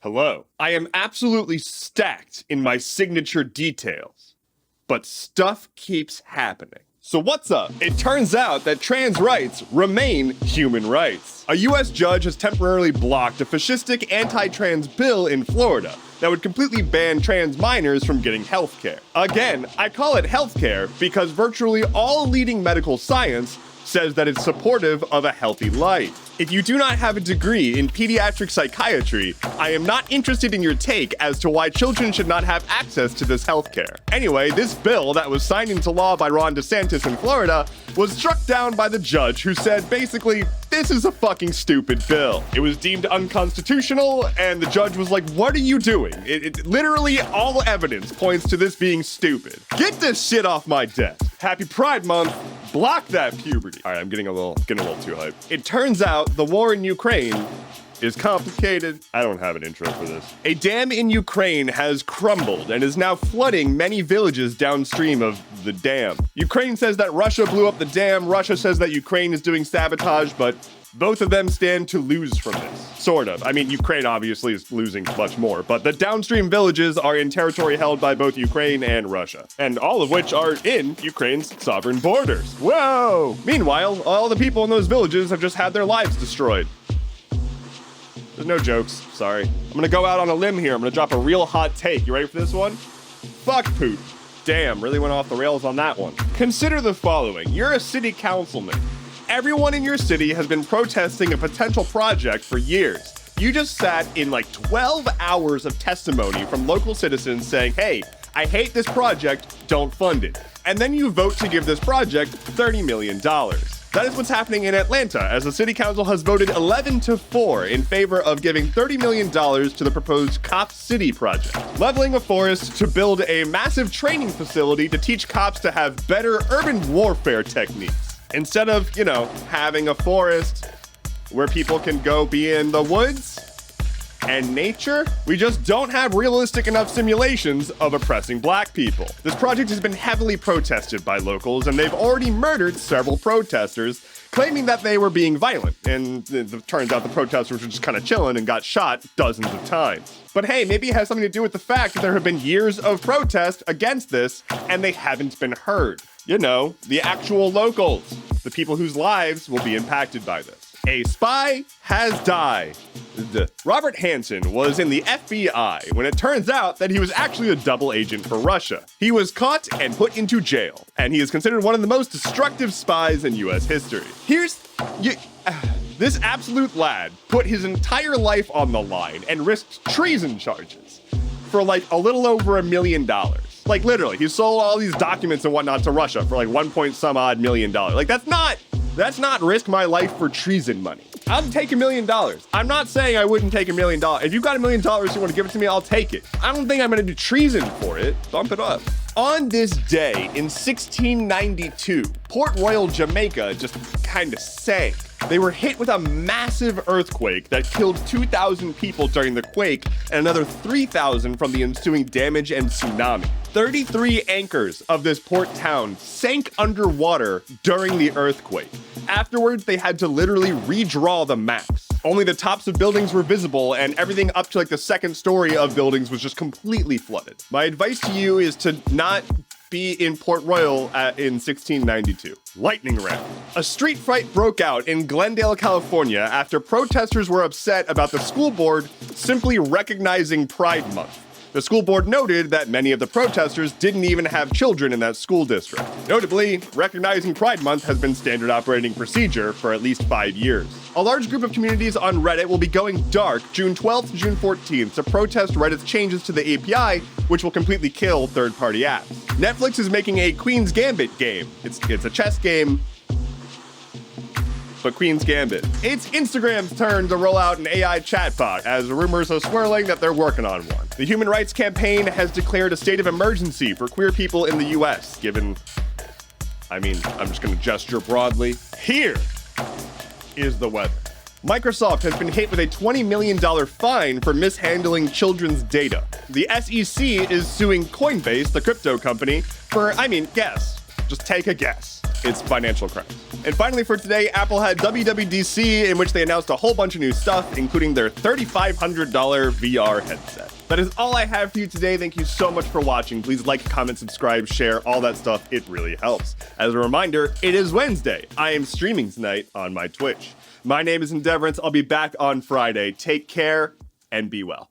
Hello. I am absolutely stacked in my signature details, but stuff keeps happening. So what's up? It turns out that trans rights remain human rights. A US judge has temporarily blocked a fascistic anti-trans bill in Florida that would completely ban trans minors from getting healthcare. Again, I call it healthcare because virtually all leading medical science says that it's supportive of a healthy life. If you do not have a degree in pediatric psychiatry, I am not interested in your take as to why children should not have access to this healthcare. Anyway, this bill that was signed into law by Ron DeSantis in Florida was struck down by the judge, who said basically, this is a fucking stupid bill. It was deemed unconstitutional, and the judge was like, what are you doing? Literally all evidence points to this being stupid. Get this shit off my desk. Happy Pride Month. Block that puberty. All right, I'm getting a little too hyped. It turns out the war in Ukraine is complicated. I don't have an intro for this. A dam in Ukraine has crumbled and is now flooding many villages downstream of the dam. Ukraine says that Russia blew up the dam. Russia says that Ukraine is doing sabotage, but both of them stand to lose from this. Sort of. I mean, Ukraine obviously is losing much more, but the downstream villages are in territory held by both Ukraine and Russia, and all of which are in Ukraine's sovereign borders. Whoa! Meanwhile, all the people in those villages have just had their lives destroyed. There's no jokes, sorry. I'm gonna go out on a limb here. I'm gonna drop a real hot take. You ready for this one? Fuck poop. Damn, really went off the rails on that one. Consider the following. You're a city councilman. Everyone in your city has been protesting a potential project for years. You just sat in like 12 hours of testimony from local citizens saying, hey, I hate this project, don't fund it. And then you vote to give this project $30 million. That is what's happening in Atlanta, as the city council has voted 11-4 in favor of giving $30 million to the proposed Cop City project, leveling a forest to build a massive training facility to teach cops to have better urban warfare techniques. Instead of, having a forest where people can go be in the woods and nature, we just don't have realistic enough simulations of oppressing black people. This project has been heavily protested by locals, and they've already murdered several protesters, claiming that they were being violent. And it turns out the protesters were just kind of chilling and got shot dozens of times. But hey, maybe it has something to do with the fact that there have been years of protest against this, and they haven't been heard. The actual locals, the people whose lives will be impacted by this. A spy has died. Robert Hansen was in the FBI when it turns out that he was actually a double agent for Russia. He was caught and put into jail, and he is considered one of the most destructive spies in US history. This absolute lad put his entire life on the line and risked treason charges for like a little over $1 million. Like literally, he sold all these documents and whatnot to Russia for like $1 million. Like that's not risk my life for treason money. I'll take $1 million. I'm not saying I wouldn't take $1 million. If you've got $1 million, you want to give it to me, I'll take it. I don't think I'm gonna do treason for it. Bump it up. On this day in 1692, Port Royal, Jamaica just kind of sank. They were hit with a massive earthquake that killed 2,000 people during the quake and another 3,000 from the ensuing damage and tsunami. 33 anchors of this port town sank underwater during the earthquake. Afterwards, they had to literally redraw the maps. Only the tops of buildings were visible, and everything up to like the second story of buildings was just completely flooded. My advice to you is to not be in Port Royal in 1692. Lightning round. A street fight broke out in Glendale, California after protesters were upset about the school board simply recognizing Pride Month. The school board noted that many of the protesters didn't even have children in that school district. Notably, recognizing Pride Month has been standard operating procedure for at least 5 years. A large group of communities on Reddit will be going dark June 12th to June 14th to protest Reddit's changes to the API, which will completely kill third-party apps. Netflix is making a Queen's Gambit game. It's a chess game, but Queen's Gambit. It's Instagram's turn to roll out an AI chatbot, as rumors are swirling that they're working on one. The Human Rights Campaign has declared a state of emergency for queer people in the US, I'm just gonna gesture broadly. Here is the weather. Microsoft has been hit with a $20 million fine for mishandling children's data. The SEC is suing Coinbase, the crypto company, for, guess. Just take a guess. it's financial crime. And finally for today, Apple had WWDC, in which they announced a whole bunch of new stuff, including their $3,500 VR headset. That is all I have for you today. Thank you so much for watching. Please like, comment, subscribe, share, all that stuff. It really helps. As a reminder, it is Wednesday. I am streaming tonight on my Twitch. My name is Endeavorance. I'll be back on Friday. Take care and be well.